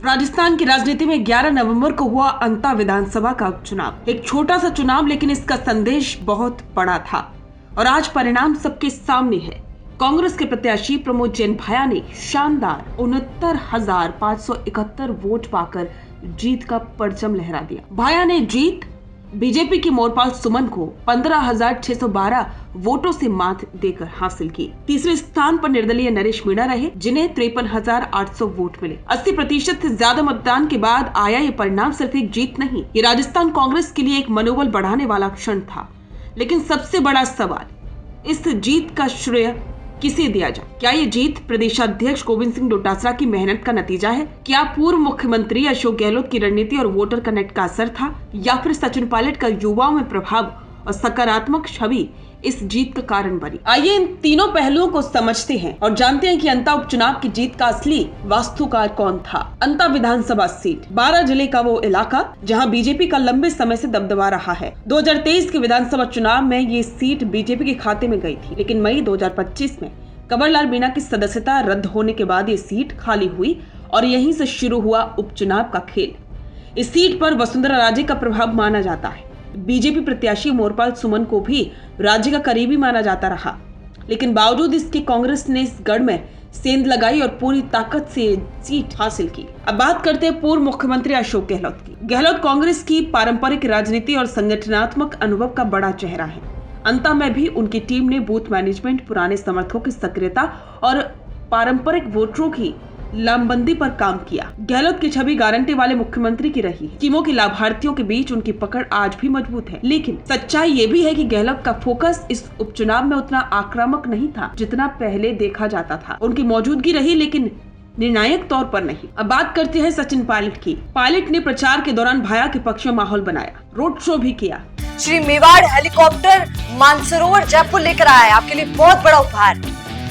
राजस्थान की राजनीति में 11 नवंबर को हुआ अंता विधानसभा का उपचुनाव। एक छोटा सा चुनाव, लेकिन इसका संदेश बहुत बड़ा था और आज परिणाम सबके सामने है। कांग्रेस के प्रत्याशी प्रमोद जैन भाया ने शानदार 69,571 वोट पाकर जीत का परचम लहरा दिया। भाया ने जीत बीजेपी की मोरपाल सुमन को 15,612 वोटों से मात देकर हासिल की। तीसरे स्थान पर निर्दलीय नरेश मीणा रहे, जिन्हें 53,800 वोट मिले। 80% से ज्यादा मतदान के बाद आया ये परिणाम सिर्फ एक जीत नहीं, ये राजस्थान कांग्रेस के लिए एक मनोबल बढ़ाने वाला क्षण था। लेकिन सबसे बड़ा सवाल, इस जीत का श्रेय किसे दिया जाए? क्या ये जीत प्रदेशाध्यक्ष गोविंद सिंह डोटासरा की मेहनत का नतीजा है? क्या पूर्व मुख्यमंत्री अशोक गहलोत की रणनीति और वोटर कनेक्ट का असर था, या फिर सचिन पायलट का युवाओं में प्रभाव और सकारात्मक छवि इस जीत का कारण बनी? आइए इन तीनों पहलुओं को समझते हैं और जानते हैं कि अंता उपचुनाव की जीत का असली वास्तुकार कौन था। अंता विधानसभा सीट 12 जिले का वो इलाका जहां बीजेपी का लंबे समय से दबदबा रहा है। 2023 के विधानसभा चुनाव में ये सीट बीजेपी के खाते में गई थी, लेकिन मई 2025 में कंवरलाल मीणा की सदस्यता रद्द होने के बाद ये सीट खाली हुई और यहीं से शुरू हुआ उपचुनाव का खेल। इस सीट पर वसुंधरा राजे का प्रभाव माना जाता है। बीजेपी प्रत्याशी मोरपाल सुमन को भी राज्य का करीबी माना जाता रहा, लेकिन बावजूद इसके कांग्रेस ने इस गढ़ में सेंध लगाई और पूरी ताकत से सीट हासिल की। अब बात करते हैं पूर्व मुख्यमंत्री अशोक गहलोत की। गहलोत कांग्रेस की पारंपरिक राजनीति और संगठनात्मक अनुभव का बड़ा चेहरा है। अंता में भी उनकी टीम ने बूथ मैनेजमेंट, पुराने समर्थकों की सक्रियता और पारंपरिक वोटरों की लामबंदी पर काम किया। गहलोत की छवि गारंटी वाले मुख्यमंत्री की रही है। स्कीमों के लाभार्थियों के बीच उनकी पकड़ आज भी मजबूत है, लेकिन सच्चाई ये भी है कि गहलोत का फोकस इस उपचुनाव में उतना आक्रामक नहीं था जितना पहले देखा जाता था। उनकी मौजूदगी रही, लेकिन निर्णायक तौर पर नहीं। अब बात करते हैं सचिन पायलट की। पायलट ने प्रचार के दौरान भाया के पक्ष में माहौल बनाया, रोड शो भी किया। श्री मेवाड़ हेलीकॉप्टर मानसरोवर जयपुर लेकर आया है आपके लिए बहुत बड़ा उपहार।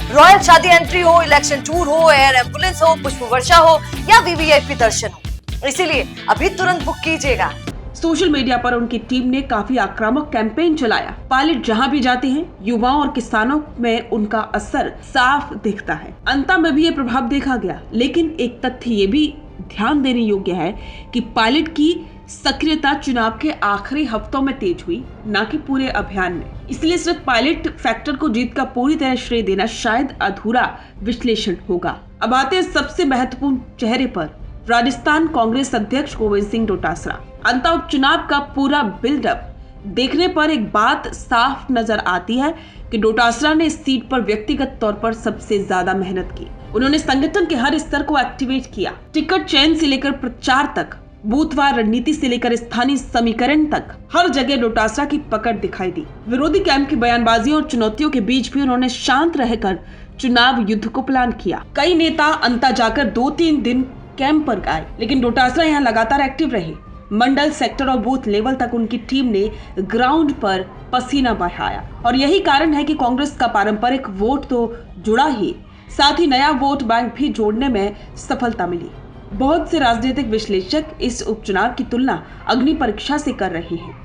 रॉयल शादी एंट्री हो, इलेक्शन टूर हो, एयर एम्बुलेंस हो, पुष्प वर्षा हो या वीवीआईपी दर्शन हो, इसीलिए अभी तुरंत बुक कीजिएगा। सोशल मीडिया पर उनकी टीम ने काफी आक्रामक कैंपेन चलाया। पायलट जहां भी जाते हैं, युवाओं और किसानों में उनका असर साफ दिखता है। अंता में भी ये प्रभाव देखा गया, लेकिन एक तथ्य ये भी ध्यान देने योग्य है कि पायलट की सक्रियता चुनाव के आखिरी हफ्तों में तेज हुई, न कि पूरे अभियान में। इसलिए सिर्फ पायलट फैक्टर को जीत का पूरी तरह श्रेय देना शायद अधूरा विश्लेषण होगा। अब आते हैं सबसे महत्वपूर्ण चेहरे पर, राजस्थान कांग्रेस अध्यक्ष गोविंद सिंह डोटासरा। अंता उपचुनाव का पूरा बिल्डअप देखने पर एक बात साफ नजर आती है कि डोटासरा ने इस सीट पर व्यक्तिगत तौर पर सबसे ज्यादा मेहनत की। उन्होंने संगठन के हर स्तर को एक्टिवेट किया, टिकट चयन से लेकर प्रचार तक, बूथवार रणनीति से लेकर स्थानीय समीकरण तक, हर जगह डोटासरा की पकड़ दिखाई दी। विरोधी कैंप की बयानबाजियों और चुनौतियों के बीच भी उन्होंने शांत रहकर चुनाव युद्ध को प्लान किया। कई नेता अंता जाकर 2-3 दिन कैंप पर गए, लेकिन डोटासरा यहाँ लगातार एक्टिव रहे। मंडल, सेक्टर और बूथ लेवल तक उनकी टीम ने ग्राउंड पर पसीना बहाया और यही कारण है कि कांग्रेस का पारंपरिक वोट तो जुड़ा ही, साथ ही नया वोट बैंक भी जोड़ने में सफलता मिली। बहुत से राजनीतिक विश्लेषक इस उपचुनाव की तुलना अग्नि परीक्षा से कर रहे हैं,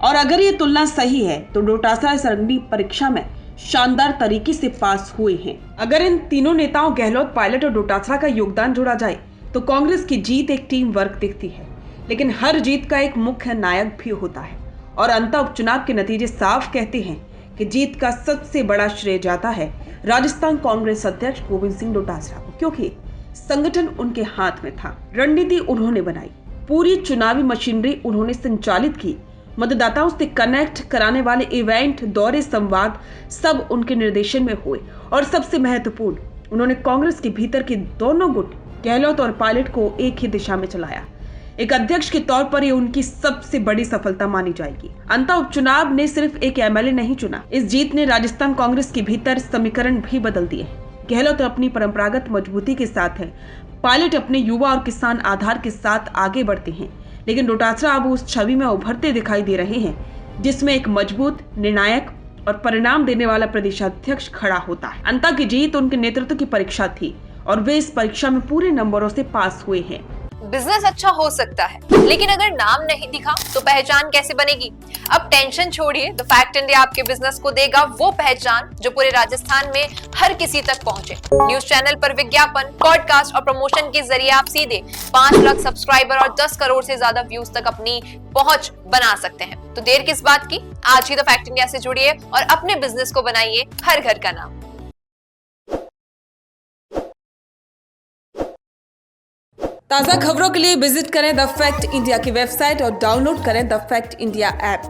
और अगर ये तुलना सही है तो डोटासरा इस अग्नि परीक्षा में शानदार तरीके से पास हुए हैं। अगर इन तीनों नेताओं गहलोत, पायलट और डोटासरा का योगदान जोड़ा जाए तो कांग्रेस की जीत एक टीम वर्क दिखती है, लेकिन हर जीत का एक मुख्य नायक भी होता है और अंता उपचुनाव के नतीजे साफ कहते हैं कि जीत का सबसे बड़ा श्रेय जाता है राजस्थान कांग्रेस अध्यक्ष गोविंद सिंह डोटासरा को, क्योंकि संगठन उनके हाथ में था। रणनीति उन्होंने बनाई, पूरी चुनावी मशीनरी उन्होंने संचालित की, मतदाताओं से कनेक्ट कराने वाले इवेंट, दौरे, संवाद सब उनके निर्देशन में हुए और सबसे महत्वपूर्ण, उन्होंने कांग्रेस के भीतर के दोनों गुट गहलोत और पायलट को एक ही दिशा में चलाया। एक अध्यक्ष के तौर पर यह उनकी सबसे बड़ी सफलता मानी जाएगी। अंता उपचुनाव ने सिर्फ एक एमएलए नहीं चुना, इस जीत ने राजस्थान कांग्रेस के भीतर समीकरण भी बदल दिए। गहलोत अपनी परंपरागत मजबूती के साथ है, पायलट अपने युवा और किसान आधार के साथ आगे बढ़ते हैं, लेकिन डोटासरा अब उस छवि में उभरते दिखाई दे रहे हैं जिसमें एक मजबूत, निर्णायक और परिणाम देने वाला प्रदेशाध्यक्ष खड़ा होता है। अंता की जीत उनके नेतृत्व की परीक्षा थी और वे इस परीक्षा में पूरे नंबरों से पास हुए हैं। बिजनेस अच्छा हो सकता है, लेकिन अगर नाम नहीं दिखा तो पहचान कैसे बनेगी? अब टेंशन छोड़िए, द फैक्ट इंडिया आपके बिजनेस को देगा वो पहचान जो पूरे राजस्थान में हर किसी तक पहुंचे। न्यूज चैनल पर विज्ञापन, पॉडकास्ट और प्रमोशन के जरिए आप सीधे 5 लाख सब्सक्राइबर और 10 करोड़ से ज्यादा व्यूज तक अपनी पहुंच बना सकते हैं। तो देर किस बात की, आज ही द फैक्ट इंडिया से जुड़िए और अपने बिजनेस को बनाइए हर घर का नाम। ताज़ा खबरों के लिए विजिट करें द फैक्ट इंडिया की वेबसाइट और डाउनलोड करें द फैक्ट इंडिया ऐप।